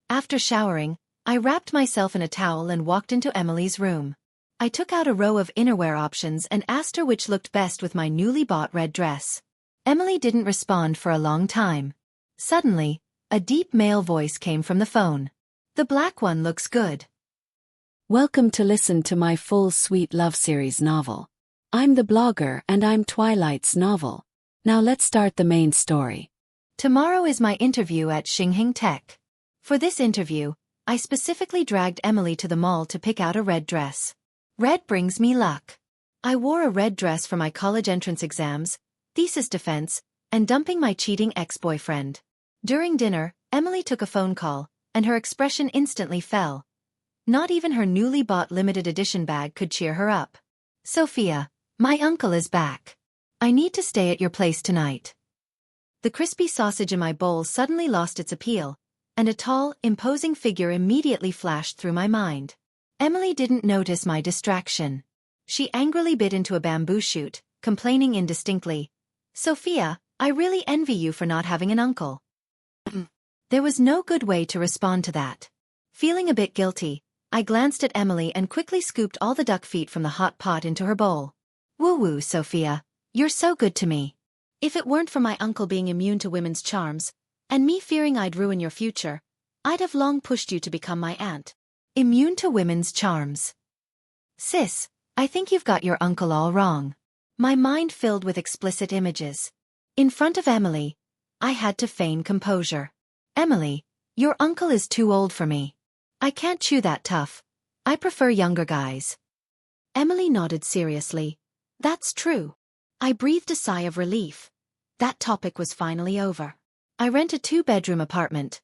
After showering, I wrapped myself in a towel and walked into Emily's room. I took out a row of innerwear options and asked her which looked best with my newly bought red dress. Emily didn't respond for a long time. Suddenly, a deep male voice came from the phone. "The black one looks good." Welcome to listen to my full sweet love series novel. I'm the blogger and I'm Twilight's novel. Now let's start the main story. Tomorrow is my interview at Xingheng Tech. For this interview, I specifically dragged Emily to the mall to pick out a red dress. Red brings me luck. I wore a red dress for my college entrance exams, thesis defense, and dumping my cheating ex-boyfriend. During dinner, Emily took a phone call, and her expression instantly fell. Not even her newly bought limited edition bag could cheer her up. "Sophia, my uncle is back. I need to stay at your place tonight." The crispy sausage in my bowl suddenly lost its appeal, and a tall, imposing figure immediately flashed through my mind. Emily didn't notice my distraction. She angrily bit into a bamboo shoot, complaining indistinctly, "Sophia, I really envy you for not having an uncle." There was no good way to respond to that. Feeling a bit guilty, I glanced at Emily and quickly scooped all the duck feet from the hot pot into her bowl. "Woo-woo, Sophia. You're so good to me. If it weren't for my uncle being immune to women's charms, and me fearing I'd ruin your future, I'd have long pushed you to become my aunt." Immune to women's charms. Sis, I think you've got your uncle all wrong. My mind filled with explicit images. In front of Emily, I had to feign composure. "Emily, your uncle is too old for me. I can't chew that tough. I prefer younger guys." Emily nodded seriously. "That's true." I breathed a sigh of relief. That topic was finally over. I rent a 2-bedroom apartment.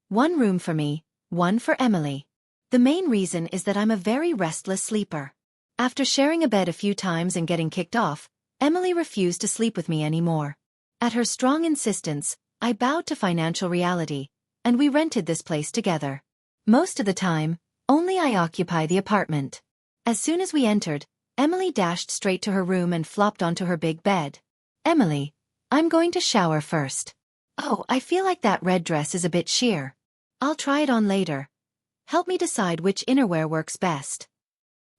One room for me, one for Emily. The main reason is that I'm a very restless sleeper. After sharing a bed a few times and getting kicked off, Emily refused to sleep with me anymore. At her strong insistence, I bowed to financial reality, and we rented this place together. Most of the time, only I occupy the apartment. As soon as we entered, Emily dashed straight to her room and flopped onto her big bed. "Emily, I'm going to shower first." "Oh, I feel like that red dress is a bit sheer. I'll try it on later. Help me decide which innerwear works best."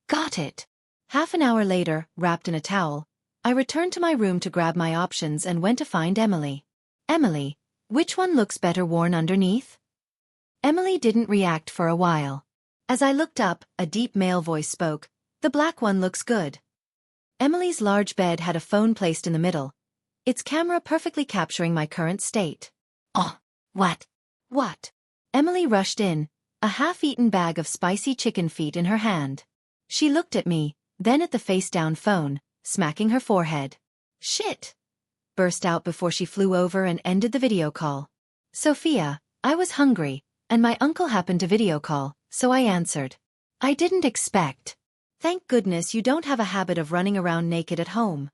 "Got it." Half an hour later, wrapped in a towel, I returned to my room to grab my options and went to find Emily. "Emily, which one looks better worn underneath?" Emily didn't react for a while. As I looked up, a deep male voice spoke, "The black one looks good." Emily's large bed had a phone placed in the middle, its camera perfectly capturing my current state. "Oh, what?" "What?" Emily rushed in, a half-eaten bag of spicy chicken feet in her hand. She looked at me, then at the face-down phone, smacking her forehead. "Shit!" burst out before she flew over and ended the video call. "Sophia, I was hungry, and my uncle happened to video call, so I answered. I didn't expect. Thank goodness you don't have a habit of running around naked at home."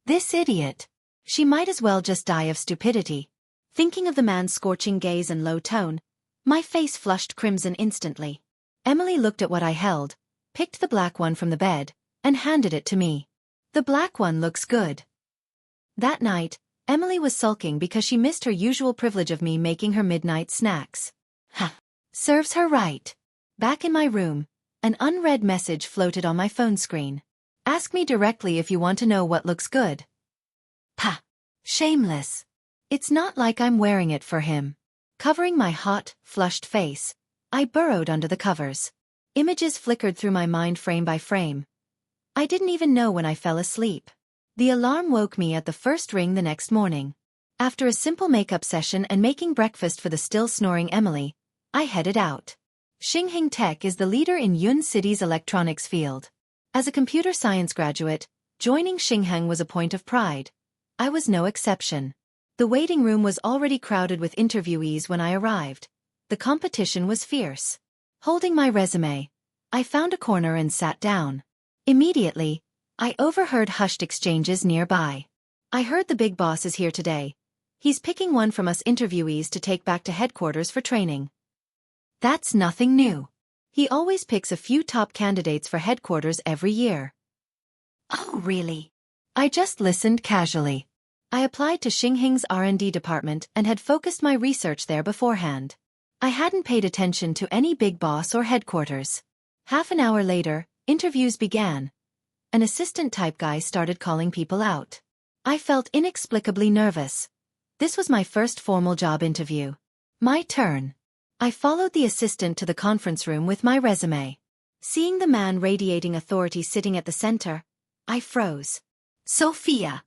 This idiot. She might as well just die of stupidity. Thinking of the man's scorching gaze and low tone, my face flushed crimson instantly. Emily looked at what I held, picked the black one from the bed, and handed it to me. "The black one looks good." That night, Emily was sulking because she missed her usual privilege of me making her midnight snacks. Ha! Serves her right. Back in my room, an unread message floated on my phone screen. "Ask me directly if you want to know what looks good." Pah! Shameless. It's not like I'm wearing it for him. Covering my hot, flushed face, I burrowed under the covers. Images flickered through my mind frame by frame. I didn't even know when I fell asleep. The alarm woke me at the first ring the next morning. After a simple makeup session and making breakfast for the still snoring Emily, I headed out. Xingheng Tech is the leader in Yun City's electronics field. As a computer science graduate, joining Xingheng was a point of pride. I was no exception. The waiting room was already crowded with interviewees when I arrived. The competition was fierce. Holding my resume, I found a corner and sat down. Immediately, I overheard hushed exchanges nearby. "I heard the big boss is here today. He's picking one from us interviewees to take back to headquarters for training." That's nothing new. He always picks a few top candidates for headquarters every year. Oh, really? I just listened casually. I applied to Xingheng's R&D department and had focused my research there beforehand. I hadn't paid attention to any big boss or headquarters. Half an hour later, interviews began. An assistant-type guy started calling people out. I felt inexplicably nervous. This was my first formal job interview. My turn. I followed the assistant to the conference room with my resume. Seeing the man radiating authority sitting at the center, I froze. Sophia.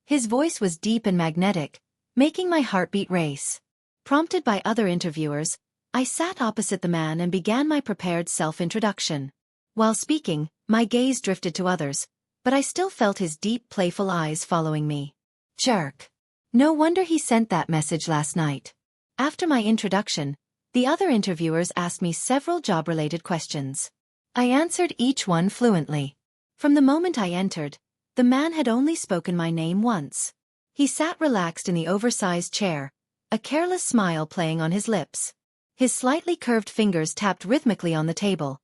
His voice was deep and magnetic, making my heartbeat race. Prompted by other interviewers, I sat opposite the man and began my prepared self-introduction. While speaking, my gaze drifted to others, but I still felt his deep, playful eyes following me. Jerk. No wonder he sent that message last night. After my introduction, the other interviewers asked me several job-related questions. I answered each one fluently. From the moment I entered, the man had only spoken my name once. He sat relaxed in the oversized chair, a careless smile playing on his lips. His slightly curved fingers tapped rhythmically on the table,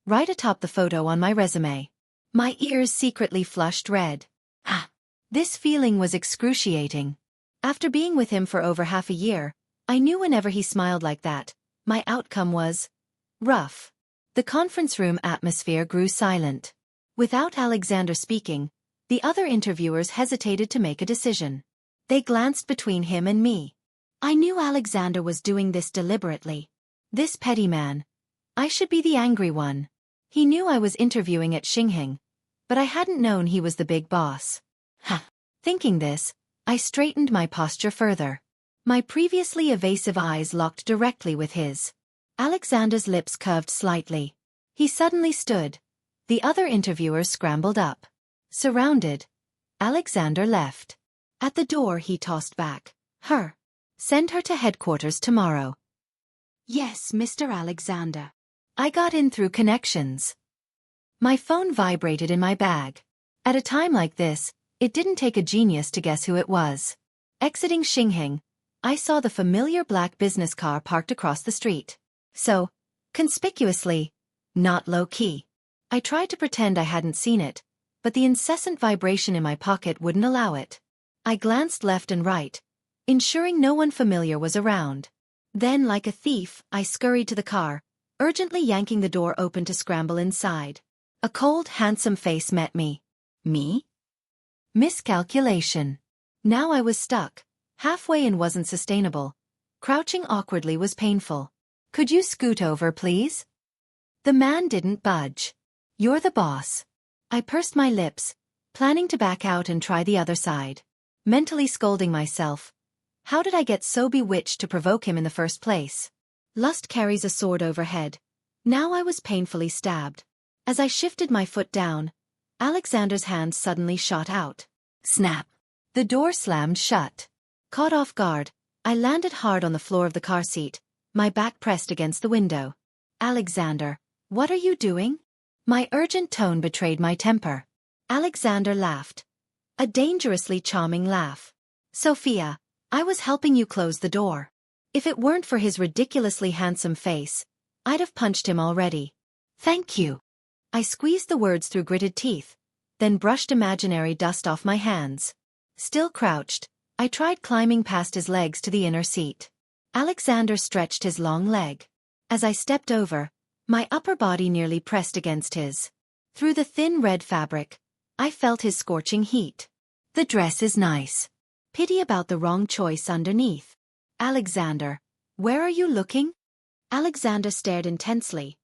right atop the photo on my resume. My ears secretly flushed red. Ah! This feeling was excruciating. After being with him for over half a year, I knew whenever he smiled like that, my outcome was rough. The conference room atmosphere grew silent. Without Alexander speaking, the other interviewers hesitated to make a decision. They glanced between him and me. I knew Alexander was doing this deliberately. This petty man. I should be the angry one. He knew I was interviewing at Xingheng, but I hadn't known he was the big boss. Ha! Thinking this, I straightened my posture further. My previously evasive eyes locked directly with his. Alexander's lips curved slightly. He suddenly stood. The other interviewers scrambled up. Surrounded, Alexander left. At the door he tossed back. Her. Send her to headquarters tomorrow. Yes, Mr. Alexander. I got in through connections. My phone vibrated in my bag. At a time like this, it didn't take a genius to guess who it was. Exiting Xingheng, I saw the familiar black business car parked across the street. So, conspicuously, not low-key. I tried to pretend I hadn't seen it, but the incessant vibration in my pocket wouldn't allow it. I glanced left and right, ensuring no one familiar was around. Then, like a thief, I scurried to the car, urgently yanking the door open to scramble inside. A cold, handsome face met me. Me? Miscalculation. Now I was stuck. Halfway and wasn't sustainable. Crouching awkwardly was painful. Could you scoot over, please? The man didn't budge. You're the boss. I pursed my lips, planning to back out and try the other side. Mentally scolding myself. How did I get so bewitched to provoke him in the first place? Lust carries a sword overhead. Now I was painfully stabbed. As I shifted my foot down, Alexander's hand suddenly shot out. Snap. The door slammed shut. Caught off guard, I landed hard on the floor of the car seat, my back pressed against the window. Alexander, what are you doing? My urgent tone betrayed my temper. Alexander laughed. A dangerously charming laugh. Sophia, I was helping you close the door. If it weren't for his ridiculously handsome face, I'd have punched him already. Thank you. I squeezed the words through gritted teeth, then brushed imaginary dust off my hands. Still crouched, I tried climbing past his legs to the inner seat. Alexander stretched his long leg. As I stepped over, my upper body nearly pressed against his. Through the thin red fabric, I felt his scorching heat. The dress is nice. Pity about the wrong choice underneath. Alexander, where are you looking? Alexander stared intensely,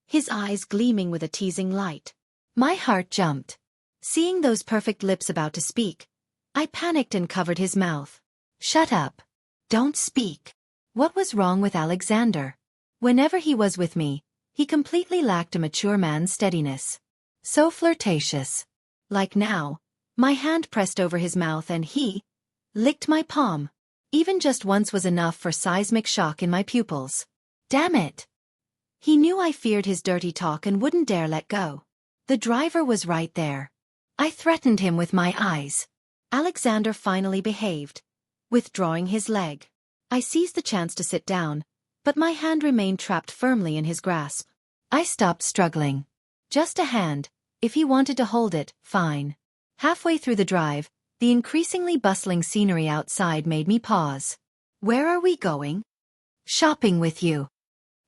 his eyes gleaming with a teasing light. My heart jumped. Seeing those perfect lips about to speak, I panicked and covered his mouth. Shut up. Don't speak. What was wrong with Alexander? Whenever he was with me, he completely lacked a mature man's steadiness. So flirtatious. Like now, my hand pressed over his mouth and he licked my palm. Even just once was enough for seismic shock in my pupils. Damn it! He knew I feared his dirty talk and wouldn't dare let go. The driver was right there. I threatened him with my eyes. Alexander finally behaved, withdrawing his leg. I seized the chance to sit down, but my hand remained trapped firmly in his grasp. I stopped struggling. Just a hand. If he wanted to hold it, fine. Halfway through the drive, the increasingly bustling scenery outside made me pause. Where are we going? Shopping with you.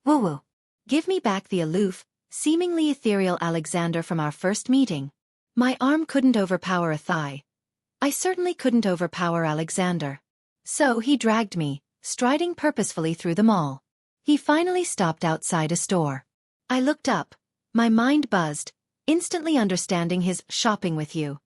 Woo-woo. Give me back the aloof, seemingly ethereal Alexander from our first meeting. My arm couldn't overpower a thigh. I certainly couldn't overpower Alexander. So he dragged me, striding purposefully through the mall. He finally stopped outside a store. I looked up. My mind buzzed, instantly understanding his shopping with you.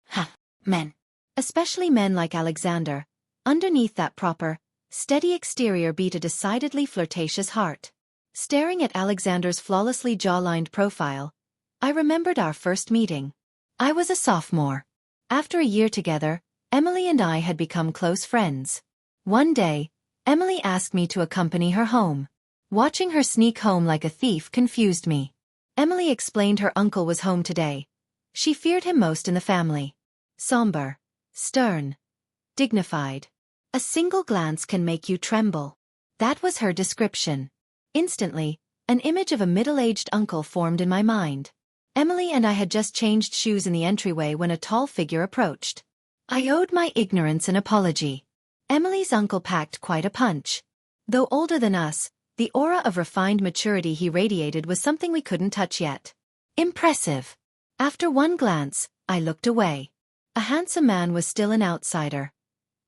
Ha, men. Especially men like Alexander. Underneath that proper, steady exterior beat a decidedly flirtatious heart. Staring at Alexander's flawlessly jaw-lined profile, I remembered our first meeting. I was a sophomore. After a year together, Emily and I had become close friends. One day, Emily asked me to accompany her home. Watching her sneak home like a thief confused me. Emily explained her uncle was home today. She feared him most in the family. Somber, stern, dignified. A single glance can make you tremble. That was her description. Instantly, an image of a middle-aged uncle formed in my mind. Emily and I had just changed shoes in the entryway when a tall figure approached. I owed my ignorance an apology. Emily's uncle packed quite a punch. Though older than us, the aura of refined maturity he radiated was something we couldn't touch yet. Impressive. After one glance, I looked away. A handsome man was still an outsider.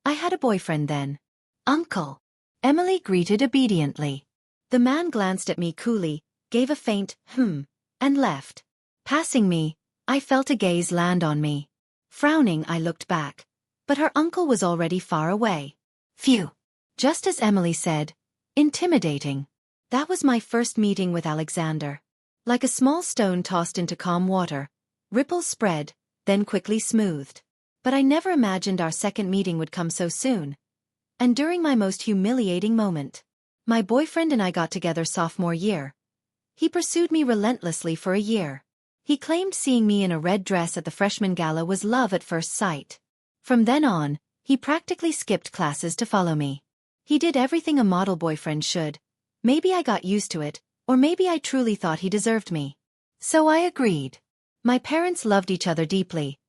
I had a boyfriend then. Uncle. Emily greeted obediently. The man glanced at me coolly, gave a faint, and left. Passing me, I felt a gaze land on me. Frowning, I looked back. But her uncle was already far away. Phew. Just as Emily said, intimidating. That was my first meeting with Alexander. Like a small stone tossed into calm water, ripples spread, then quickly smoothed. But I never imagined our second meeting would come so soon. And during my most humiliating moment. My boyfriend and I got together sophomore year. He pursued me relentlessly for a year. He claimed seeing me in a red dress at the freshman gala was love at first sight. From then on, he practically skipped classes to follow me. He did everything a model boyfriend should. Maybe I got used to it, or maybe I truly thought he deserved me. So I agreed. My parents loved each other deeply.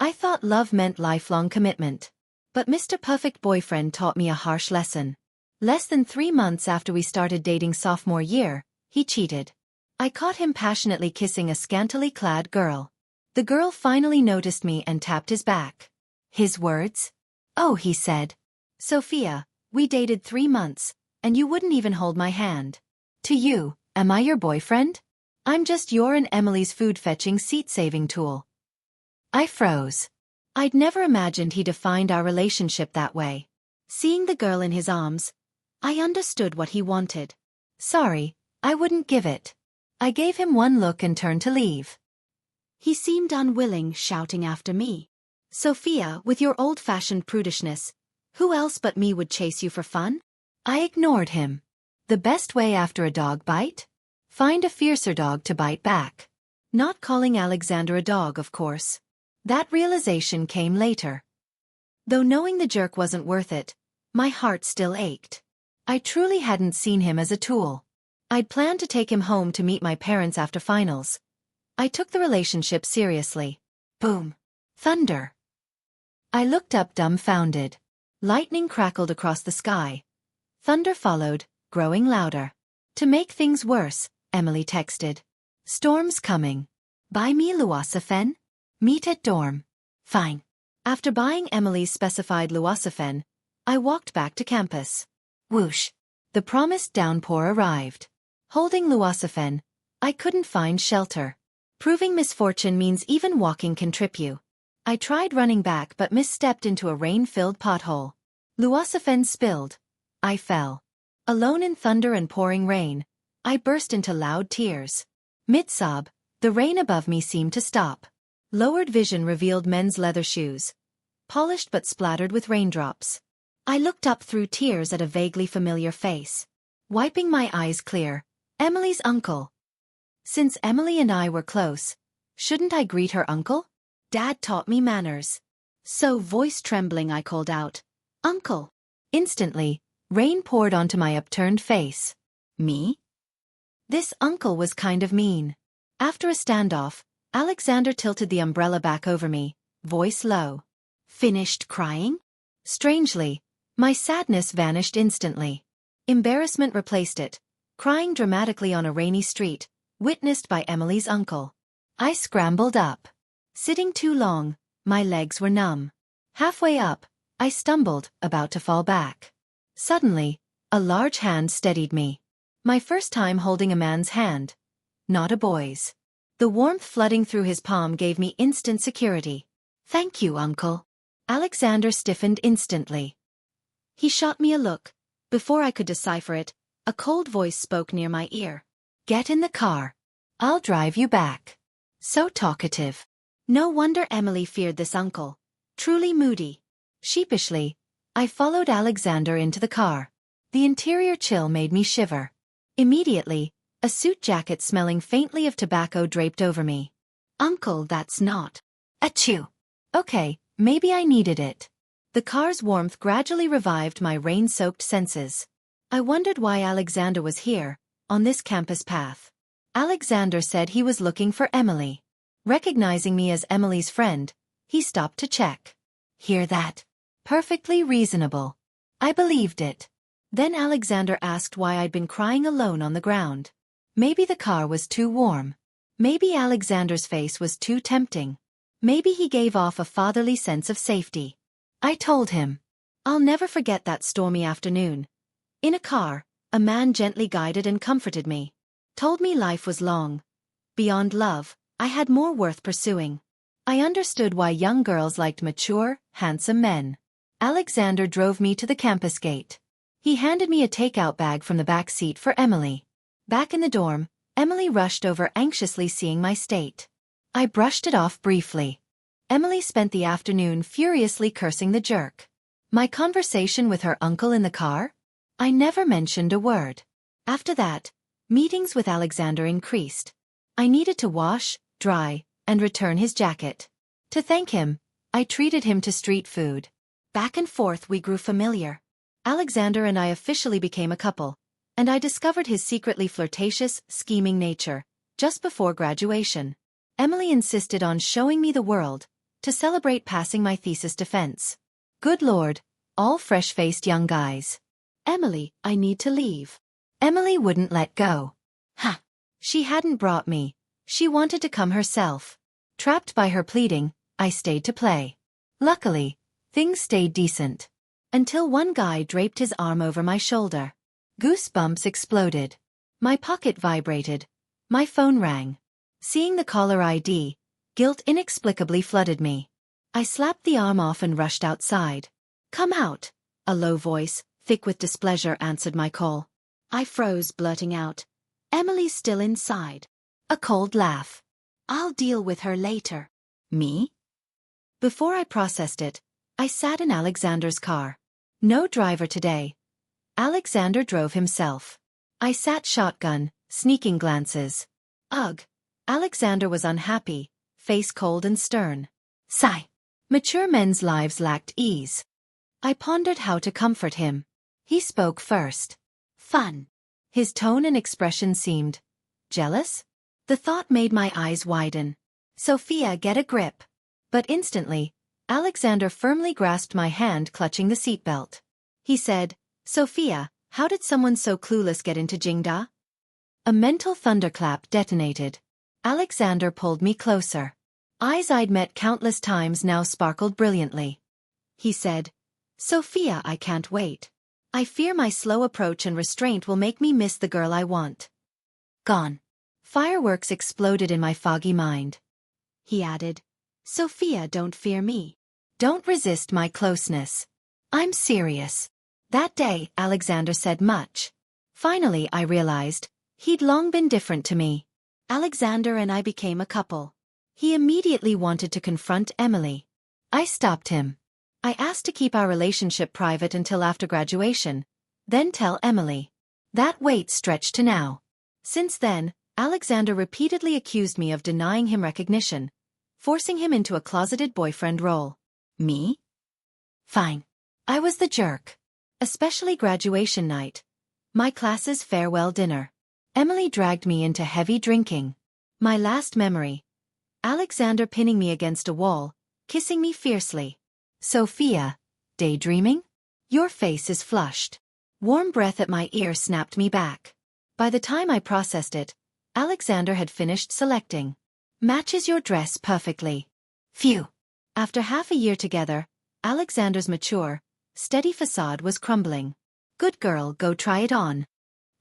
I thought love meant lifelong commitment. But Mr. Perfect Boyfriend taught me a harsh lesson. Less than 3 months after we started dating sophomore year, he cheated. I caught him passionately kissing a scantily clad girl. The girl finally noticed me and tapped his back. His words? Oh, he said. Sophia, we dated 3 months, and you wouldn't even hold my hand. To you, am I your boyfriend? I'm just your and Emily's food-fetching seat-saving tool. I froze. I'd never imagined he defined our relationship that way. Seeing the girl in his arms, I understood what he wanted. Sorry, I wouldn't give it. I gave him one look and turned to leave. He seemed unwilling, shouting after me. Sophia, with your old-fashioned prudishness, who else but me would chase you for fun? I ignored him. The best way after a dog bite? Find a fiercer dog to bite back. Not calling Alexander a dog, of course. That realization came later. Though knowing the jerk wasn't worth it, my heart still ached. I truly hadn't seen him as a tool. I'd planned to take him home to meet my parents after finals. I took the relationship seriously. Boom. Thunder. I looked up dumbfounded. Lightning crackled across the sky. Thunder followed, growing louder. To make things worse, Emily texted. Storm's coming. Buy me luosafen? Meet at dorm. Fine. After buying Emily's specified luosafen, I walked back to campus. Whoosh. The promised downpour arrived. Holding luosafen, I couldn't find shelter. Proving misfortune means even walking can trip you. I tried running back but misstepped into a rain-filled pothole. Luosafen spilled. I fell. Alone in thunder and pouring rain, I burst into loud tears. Mid-sob, the rain above me seemed to stop. Lowered vision revealed men's leather shoes. Polished but splattered with raindrops. I looked up through tears at a vaguely familiar face. Wiping my eyes clear, Emily's uncle. Since Emily and I were close, shouldn't I greet her uncle? Dad taught me manners. So, voice trembling, I called out, Uncle. Instantly, rain poured onto my upturned face. Me? This uncle was kind of mean. After a standoff, Alexander tilted the umbrella back over me, voice low. Finished crying? Strangely, my sadness vanished instantly. Embarrassment replaced it, crying dramatically on a rainy street, witnessed by Emily's uncle. I scrambled up. Sitting too long, my legs were numb. Halfway up, I stumbled, about to fall back. Suddenly, a large hand steadied me. My first time holding a man's hand. Not a boy's. The warmth flooding through his palm gave me instant security. "Thank you, uncle." Alexander stiffened instantly. He shot me a look. Before I could decipher it, a cold voice spoke near my ear. "Get in the car. I'll drive you back." So talkative. No wonder Emily feared this uncle. Truly moody. Sheepishly, I followed Alexander into the car. The interior chill made me shiver. Immediately, a suit jacket smelling faintly of tobacco draped over me. "Uncle, that's not." Achoo. Okay, maybe I needed it. The car's warmth gradually revived my rain-soaked senses. I wondered why Alexander was here, on this campus path. Alexander said he was looking for Emily. Recognizing me as Emily's friend, he stopped to check. Hear that? Perfectly reasonable. I believed it. Then Alexander asked why I'd been crying alone on the ground. Maybe the car was too warm. Maybe Alexander's face was too tempting. Maybe he gave off a fatherly sense of safety. I told him. I'll never forget that stormy afternoon. In a car, a man gently guided and comforted me. Told me life was long. Beyond love, I had more worth pursuing. I understood why young girls liked mature, handsome men. Alexander drove me to the campus gate. He handed me a takeout bag from the back seat for Emily. Back in the dorm, Emily rushed over anxiously seeing my state. I brushed it off briefly. Emily spent the afternoon furiously cursing the jerk. My conversation with her uncle in the car? I never mentioned a word. After that, meetings with Alexander increased. I needed to wash, dry, and return his jacket. To thank him, I treated him to street food. Back and forth we grew familiar. Alexander and I officially became a couple, and I discovered his secretly flirtatious, scheming nature, just before graduation. Emily insisted on showing me the world, to celebrate passing my thesis defense. Good Lord, all fresh-faced young guys. "Emily, I need to leave." Emily wouldn't let go. Ha! She hadn't brought me. She wanted to come herself. Trapped by her pleading, I stayed to play. Luckily, things stayed decent. Until one guy draped his arm over my shoulder. Goosebumps exploded. My pocket vibrated. My phone rang. Seeing the caller ID, guilt inexplicably flooded me. I slapped the arm off and rushed outside. "Come out," a low voice, thick with displeasure, answered my call. I froze, blurting out, "Emily's still inside." A cold laugh. "I'll deal with her later." Me? Before I processed it, I sat in Alexander's car. No driver today. Alexander drove himself. I sat shotgun, sneaking glances. Ugh. Alexander was unhappy, face cold and stern. Sigh. Mature men's lives lacked ease. I pondered how to comfort him. He spoke first. Fun. His tone and expression seemed jealous? The thought made my eyes widen. Sophia, get a grip. But instantly, Alexander firmly grasped my hand, clutching the seatbelt. He said, "Sophia, how did someone so clueless get into Xingheng?" A mental thunderclap detonated. Alexander pulled me closer. Eyes I'd met countless times now sparkled brilliantly. He said, "Sophia, I can't wait. I fear my slow approach and restraint will make me miss the girl I want." Gone. Fireworks exploded in my foggy mind. He added, "Sophia, don't fear me. Don't resist my closeness. I'm serious." That day, Alexander said much. Finally, I realized, he'd long been different to me. Alexander and I became a couple. He immediately wanted to confront Emily. I stopped him. I asked to keep our relationship private until after graduation, then tell Emily. That wait stretched to now. Since then, Alexander repeatedly accused me of denying him recognition, forcing him into a closeted boyfriend role. Me? Fine. I was the jerk. Especially graduation night. My class's farewell dinner. Emily dragged me into heavy drinking. My last memory. Alexander pinning me against a wall, kissing me fiercely. "Sophia, daydreaming? Your face is flushed. Warm breath at my ear snapped me back. By the time I processed it, Alexander had finished selecting. Matches your dress perfectly. Phew. After half a year together, Alexander's mature, steady facade was crumbling. Good girl, go try it on.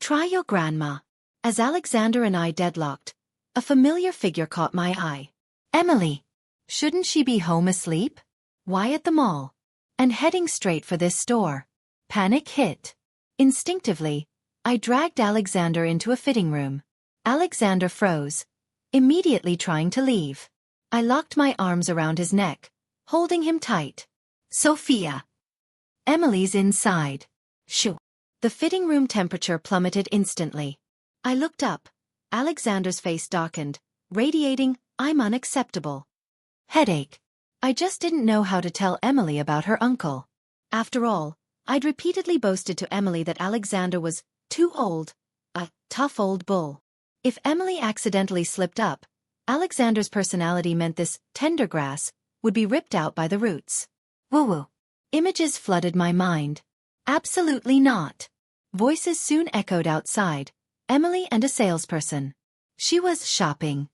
Try your grandma. As Alexander and I deadlocked, a familiar figure caught my eye. Emily. Shouldn't she be home asleep? Why at the mall? And heading straight for this store. Panic hit. Instinctively, I dragged Alexander into a fitting room. Alexander froze, immediately trying to leave. I locked my arms around his neck, holding him tight. Sophia. Emily's inside. Shoo. The fitting room temperature plummeted instantly. I looked up. Alexander's face darkened, radiating, I'm unacceptable. Headache. I just didn't know how to tell Emily about her uncle. After all, I'd repeatedly boasted to Emily that Alexander was too old, a tough old bull. If Emily accidentally slipped up, Alexander's personality meant this tender grass would be ripped out by the roots. Woo-woo. Images flooded my mind. Absolutely not. Voices soon echoed outside, Emily and a salesperson. She was shopping.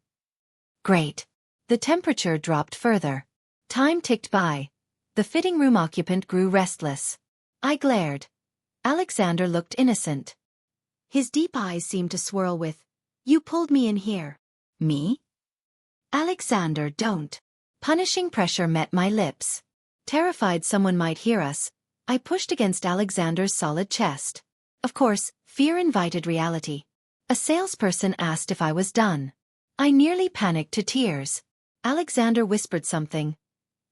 Great. The temperature dropped further. Time ticked by. The fitting room occupant grew restless. I glared. Alexander looked innocent. His deep eyes seemed to swirl with, "You pulled me in here." Me? Alexander, don't. Punishing pressure met my lips. Terrified someone might hear us, I pushed against Alexander's solid chest. Of course, fear invited reality. A salesperson asked if I was done. I nearly panicked to tears. Alexander whispered something.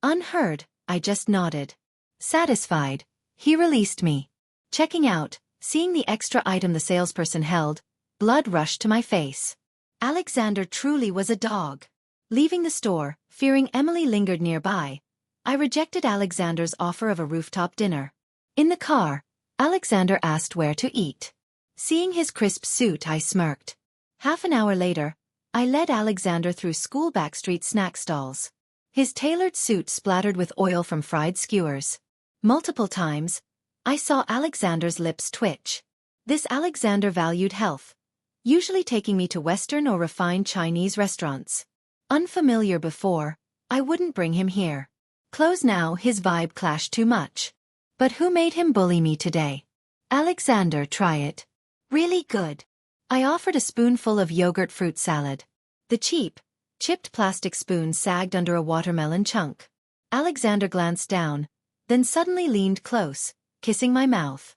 Unheard, I just nodded. Satisfied, he released me. Checking out, seeing the extra item the salesperson held, blood rushed to my face. Alexander truly was a dog. Leaving the store, fearing Emily lingered nearby, I rejected Alexander's offer of a rooftop dinner. In the car, Alexander asked where to eat. Seeing his crisp suit, I smirked. Half an hour later, I led Alexander through school backstreet snack stalls. His tailored suit splattered with oil from fried skewers. Multiple times, I saw Alexander's lips twitch. This Alexander valued health, usually taking me to Western or refined Chinese restaurants. Unfamiliar before, I wouldn't bring him here. Close now, his vibe clashed too much. But who made him bully me today? Alexander, try it. Really good. I offered a spoonful of yogurt fruit salad. The cheap, chipped plastic spoon sagged under a watermelon chunk. Alexander glanced down, then suddenly leaned close, kissing my mouth.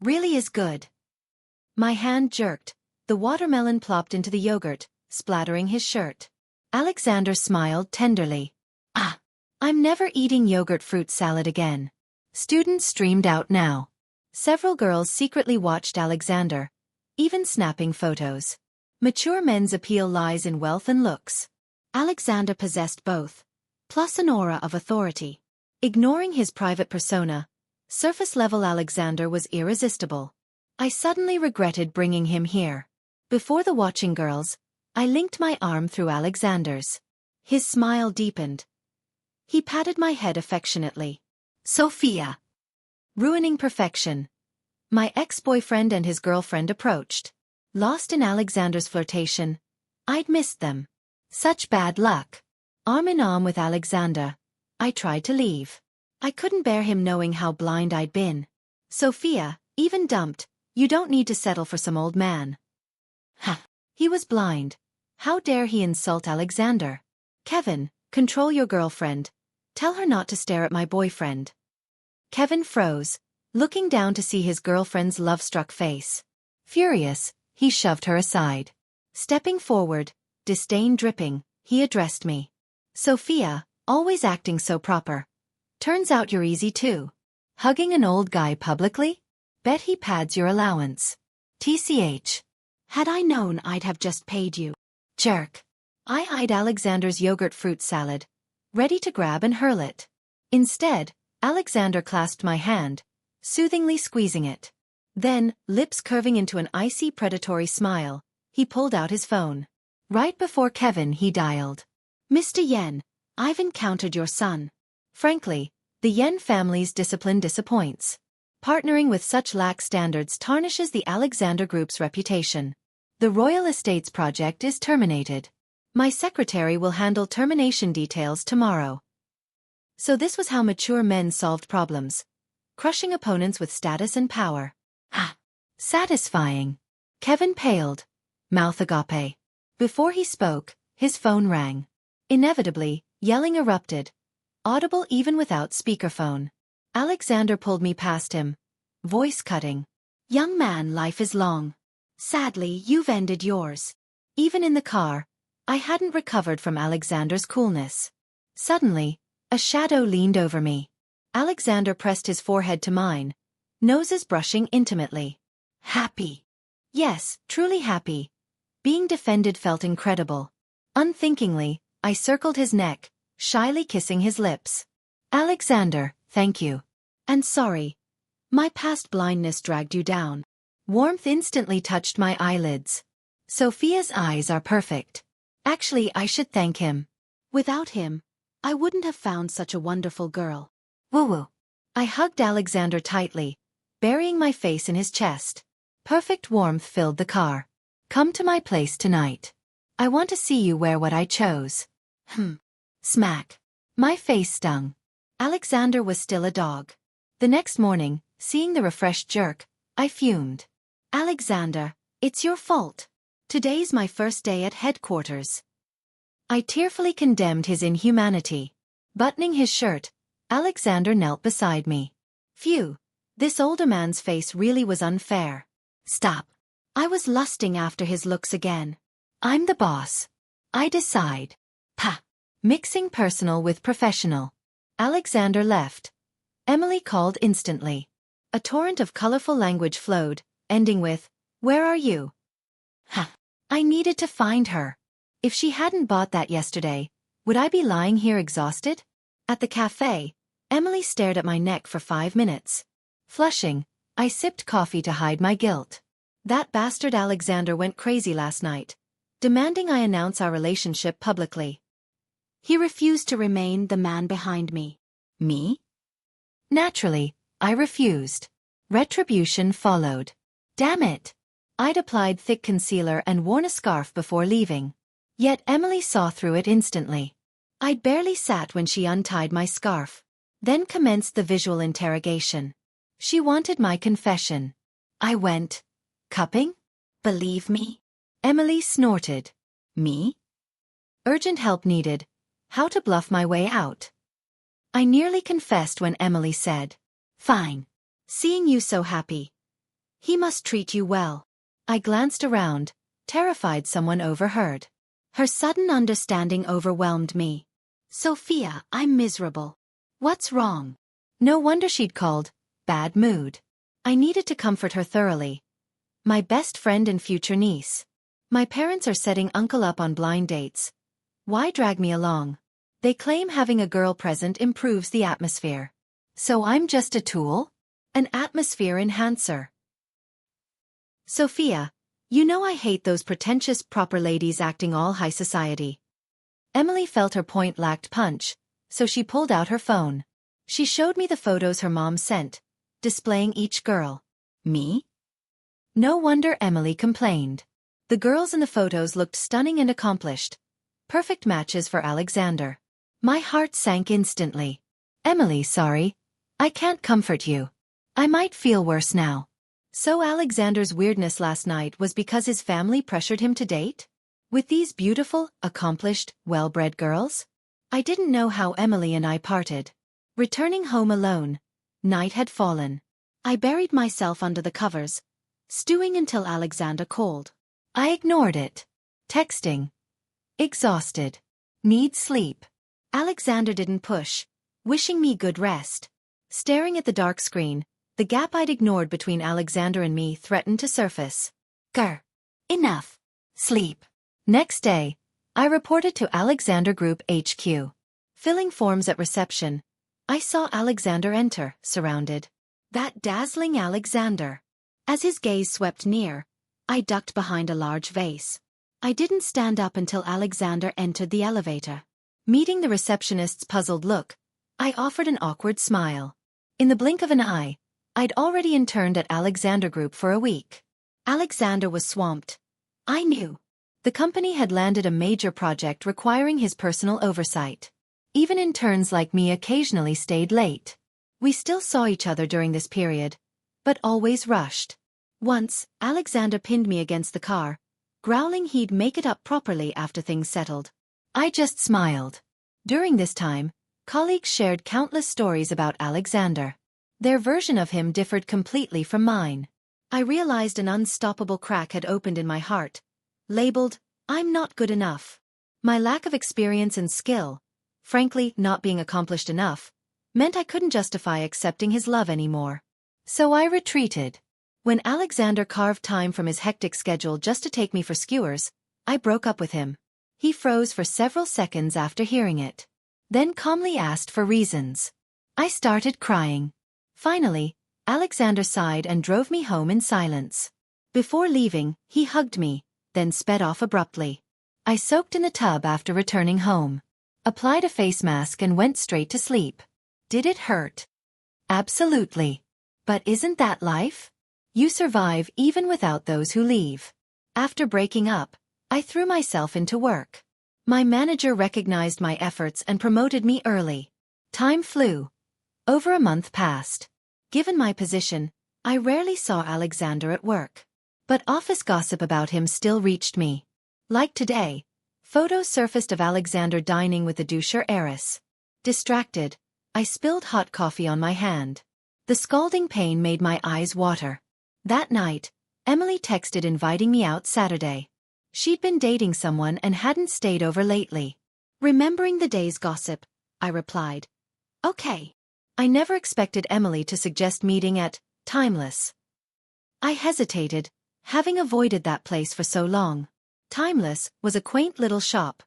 Really is good. My hand jerked. The watermelon plopped into the yogurt, splattering his shirt. Alexander smiled tenderly. Ah, I'm never eating yogurt fruit salad again. Students streamed out now. Several girls secretly watched Alexander, even snapping photos. Mature men's appeal lies in wealth and looks. Alexander possessed both, plus an aura of authority. Ignoring his private persona, surface-level Alexander was irresistible. I suddenly regretted bringing him here. Before the watching girls, I linked my arm through Alexander's. His smile deepened. He patted my head affectionately. Sophia. Ruining perfection. My ex-boyfriend and his girlfriend approached. Lost in Alexander's flirtation, I'd missed them. Such bad luck. Arm in arm with Alexander, I tried to leave. I couldn't bear him knowing how blind I'd been. Sophia, even dumped, you don't need to settle for some old man. Ha! He was blind. How dare he insult Alexander? Kevin, control your girlfriend. Tell her not to stare at my boyfriend. Kevin froze, looking down to see his girlfriend's love-struck face. Furious, he shoved her aside. Stepping forward, disdain dripping, he addressed me. Sophia, always acting so proper. Turns out you're easy too. Hugging an old guy publicly? Bet he pads your allowance. TCH. Had I known, I'd have just paid you. Jerk. I eyed Alexander's yogurt fruit salad, ready to grab and hurl it. Instead, Alexander clasped my hand, soothingly squeezing it. Then, lips curving into an icy predatory smile, he pulled out his phone. Right before Kevin, he dialed. Mr. Yen, I've encountered your son. Frankly, the Yen family's discipline disappoints. Partnering with such lax standards tarnishes the Alexander Group's reputation. The Royal Estates project is terminated. My secretary will handle termination details tomorrow. So this was how mature men solved problems. Crushing opponents with status and power. Ha! Satisfying. Kevin paled. Mouth agape. Before he spoke, his phone rang. Inevitably, yelling erupted. Audible even without speakerphone. Alexander pulled me past him. Voice cutting. Young man, life is long. Sadly, you've ended yours. Even in the car, I hadn't recovered from Alexander's coolness. Suddenly, a shadow leaned over me. Alexander pressed his forehead to mine, noses brushing intimately. Happy. Yes, truly happy. Being defended felt incredible. Unthinkingly, I circled his neck, shyly kissing his lips. Alexander, thank you. And sorry. My past blindness dragged you down. Warmth instantly touched my eyelids. Sophia's eyes are perfect. Actually, I should thank him. Without him, I wouldn't have found such a wonderful girl. Woo-woo. I hugged Alexander tightly, burying my face in his chest. Perfect warmth filled the car. Come to my place tonight. I want to see you wear what I chose. Smack. My face stung. Alexander was still a dog. The next morning, seeing the refreshed jerk, I fumed. Alexander, it's your fault. Today's my first day at headquarters. I tearfully condemned his inhumanity. Buttoning his shirt, Alexander knelt beside me. Phew, this older man's face really was unfair. Stop. I was lusting after his looks again. I'm the boss. I decide. Pah. Mixing personal with professional. Alexander left. Emily called instantly. A torrent of colorful language flowed, ending with, "Where are you?" Ha. I needed to find her. If she hadn't bought that yesterday, would I be lying here exhausted? At the cafe, Emily stared at my neck for 5 minutes. Flushing, I sipped coffee to hide my guilt. That bastard Alexander went crazy last night, demanding I announce our relationship publicly. He refused to remain the man behind me. Me? Naturally, I refused. Retribution followed. Damn it! I'd applied thick concealer and worn a scarf before leaving. Yet Emily saw through it instantly. I'd barely sat when she untied my scarf. Then commenced the visual interrogation. She wanted my confession. I went. Cupping? Believe me? Emily snorted. Me? Urgent help needed. How to bluff my way out. I nearly confessed when Emily said, "Fine. Seeing you so happy. He must treat you well." I glanced around, terrified someone overheard. Her sudden understanding overwhelmed me. "Sophia, I'm miserable. What's wrong?" No wonder she'd called. Bad mood. I needed to comfort her thoroughly. My best friend and future niece. My parents are setting uncle up on blind dates. Why drag me along? They claim having a girl present improves the atmosphere. So I'm just a tool? An atmosphere enhancer. Sophia, you know I hate those pretentious proper ladies acting all high society. Emily felt her point lacked punch, so she pulled out her phone. She showed me the photos her mom sent, displaying each girl. Me? No wonder Emily complained. The girls in the photos looked stunning and accomplished. Perfect matches for Alexander. My heart sank instantly. Emily, sorry. I can't comfort you. I might feel worse now. So Alexander's weirdness last night was because his family pressured him to date? With these beautiful, accomplished, well-bred girls? I didn't know how Emily and I parted. Returning home alone, night had fallen. I buried myself under the covers, stewing until Alexander called. I ignored it. Texting. Exhausted. Need sleep. Alexander didn't push, wishing me good rest. Staring at the dark screen, the gap I'd ignored between Alexander and me threatened to surface. Grr. Enough. Sleep. Next day, I reported to Alexander Group HQ. Filling forms at reception, I saw Alexander enter, surrounded. That dazzling Alexander. As his gaze swept near, I ducked behind a large vase. I didn't stand up until Alexander entered the elevator. Meeting the receptionist's puzzled look, I offered an awkward smile. In the blink of an eye, I'd already interned at Alexander Group for a week. Alexander was swamped. I knew. The company had landed a major project requiring his personal oversight. Even interns like me occasionally stayed late. We still saw each other during this period, but always rushed. Once, Alexander pinned me against the car, growling he'd make it up properly after things settled. I just smiled. During this time, colleagues shared countless stories about Alexander. Their version of him differed completely from mine. I realized an unstoppable crack had opened in my heart, labeled, "I'm not good enough." My lack of experience and skill, frankly not being accomplished enough, meant I couldn't justify accepting his love anymore. So I retreated. When Alexander carved time from his hectic schedule just to take me for skewers, I broke up with him. He froze for several seconds after hearing it. Then calmly asked for reasons. I started crying. Finally, Alexander sighed and drove me home in silence. Before leaving, he hugged me, then sped off abruptly. I soaked in the tub after returning home, applied a face mask and went straight to sleep. Did it hurt? Absolutely. But isn't that life? You survive even without those who leave. After breaking up, I threw myself into work. My manager recognized my efforts and promoted me early. Time flew. Over a month passed. Given my position, I rarely saw Alexander at work. But office gossip about him still reached me. Like today, photos surfaced of Alexander dining with the doucher heiress. Distracted, I spilled hot coffee on my hand. The scalding pain made my eyes water. That night, Emily texted inviting me out Saturday. She'd been dating someone and hadn't stayed over lately. Remembering the day's gossip, I replied, "Okay." I never expected Emily to suggest meeting at Timeless. I hesitated, having avoided that place for so long. Timeless was a quaint little shop.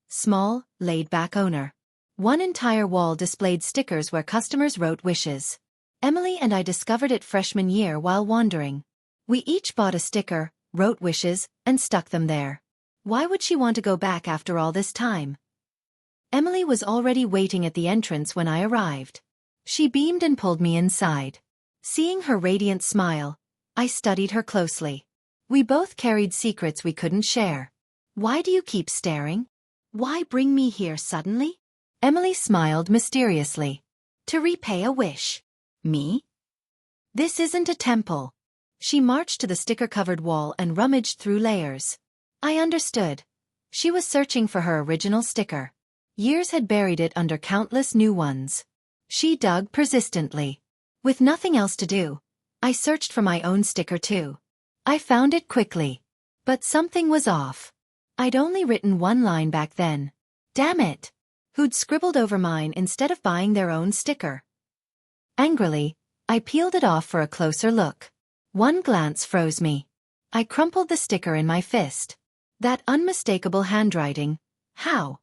Small, laid-back owner. One entire wall displayed stickers where customers wrote wishes. Emily and I discovered it freshman year while wandering. We each bought a sticker, wrote wishes, and stuck them there. Why would she want to go back after all this time? Emily was already waiting at the entrance when I arrived. She beamed and pulled me inside. Seeing her radiant smile, I studied her closely. We both carried secrets we couldn't share. "Why do you keep staring? Why bring me here suddenly?" Emily smiled mysteriously. "To repay a wish." "Me? This isn't a temple." She marched to the sticker-covered wall and rummaged through layers. I understood. She was searching for her original sticker. Years had buried it under countless new ones. She dug persistently. With nothing else to do, I searched for my own sticker too. I found it quickly. But something was off. I'd only written one line back then. Damn it! Who'd scribbled over mine instead of buying their own sticker? Angrily, I peeled it off for a closer look. One glance froze me. I crumpled the sticker in my fist. That unmistakable handwriting. How?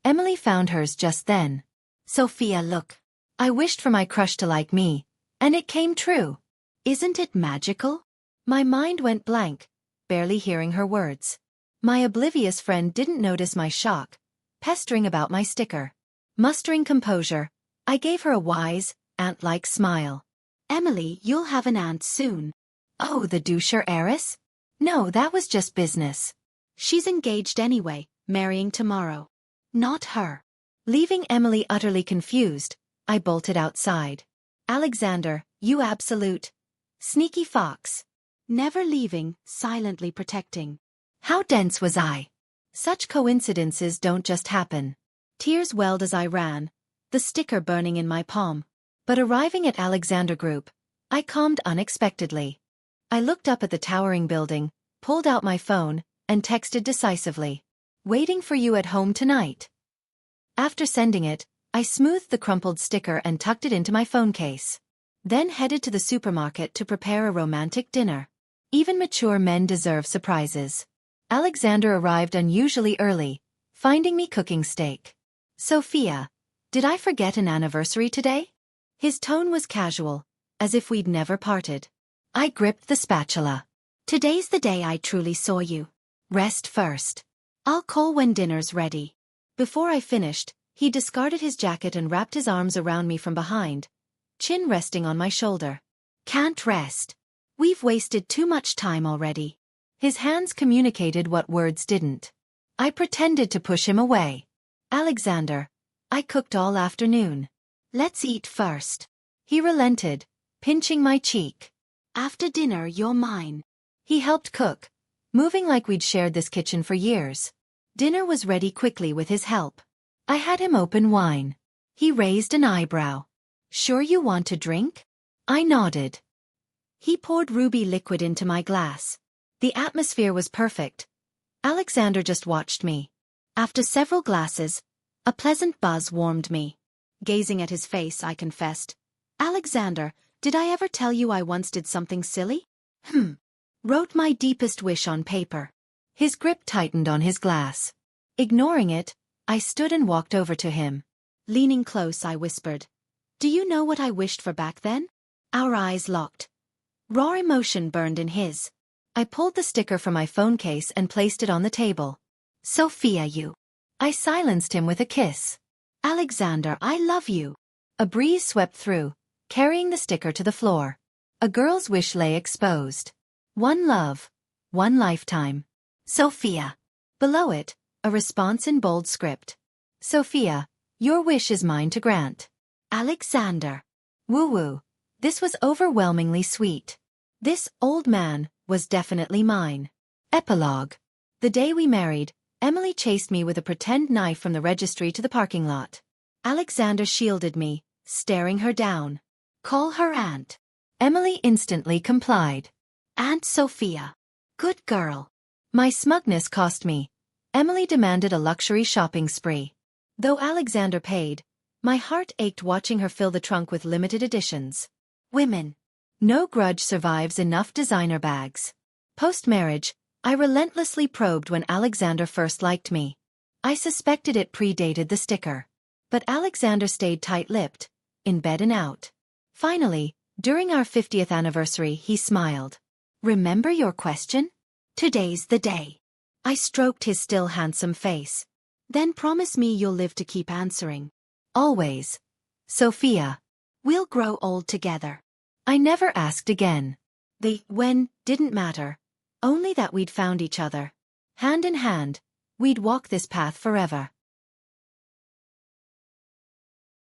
Emily found hers just then. "Sophia, look. I wished for my crush to like me, and it came true. Isn't it magical?" My mind went blank, barely hearing her words. My oblivious friend didn't notice my shock, pestering about my sticker. Mustering composure, I gave her a wise, ant-like smile. "Emily, you'll have an aunt soon." "Oh, the doucher heiress? No, that was just business." "She's engaged anyway, marrying tomorrow." "Not her." Leaving Emily utterly confused, I bolted outside. "Alexander, you absolute sneaky fox." Never leaving, silently protecting. How dense was I? Such coincidences don't just happen. Tears welled as I ran, the sticker burning in my palm. But arriving at Alexander Group, I calmed unexpectedly. I looked up at the towering building, pulled out my phone, and texted decisively. "Waiting for you at home tonight." After sending it, I smoothed the crumpled sticker and tucked it into my phone case. Then headed to the supermarket to prepare a romantic dinner. Even mature men deserve surprises. Alexander arrived unusually early, finding me cooking steak. "Sophia, did I forget an anniversary today?" His tone was casual, as if we'd never parted. I gripped the spatula. "Today's the day I truly saw you. Rest first. I'll call when dinner's ready." Before I finished, he discarded his jacket and wrapped his arms around me from behind, chin resting on my shoulder. Can't rest. We've wasted too much time already. His hands communicated what words didn't. I pretended to push him away. Alexander, I cooked all afternoon. Let's eat first. He relented, pinching my cheek. After dinner, you're mine. He helped cook, moving like we'd shared this kitchen for years. Dinner was ready quickly with his help. I had him open wine. He raised an eyebrow. Sure you want a drink? I nodded. He poured ruby liquid into my glass. The atmosphere was perfect. Alexander just watched me. After several glasses, a pleasant buzz warmed me. Gazing at his face, I confessed, Alexander, did I ever tell you I once did something silly? Wrote my deepest wish on paper. His grip tightened on his glass. Ignoring it, I stood and walked over to him. Leaning close, I whispered, do you know what I wished for back then? Our eyes locked. Raw emotion burned in his. I pulled the sticker from my phone case and placed it on the table. Sophia, you. I silenced him with a kiss. Alexander, I love you. A breeze swept through, carrying the sticker to the floor. A girl's wish lay exposed. One love, one lifetime. Sophia. Below it, a response in bold script. Sophia, your wish is mine to grant. Alexander. Woo-woo. This was overwhelmingly sweet. This old man was definitely mine. Epilogue. The day we married, Emily chased me with a pretend knife from the registry to the parking lot. Alexander shielded me, staring her down. Call her aunt. Emily instantly complied. Aunt Sophia. Good girl. My smugness cost me. Emily demanded a luxury shopping spree. Though Alexander paid, my heart ached watching her fill the trunk with limited editions. Women. No grudge survives enough designer bags. Post-marriage, I relentlessly probed when Alexander first liked me. I suspected it predated the sticker. But Alexander stayed tight-lipped, in bed and out. Finally, during our 50th anniversary, he smiled. Remember your question? Today's the day. I stroked his still handsome face. Then promise me you'll live to keep answering. Always. Sophia. We'll grow old together. I never asked again. The when didn't matter. Only that we'd found each other. Hand in hand, we'd walk this path forever.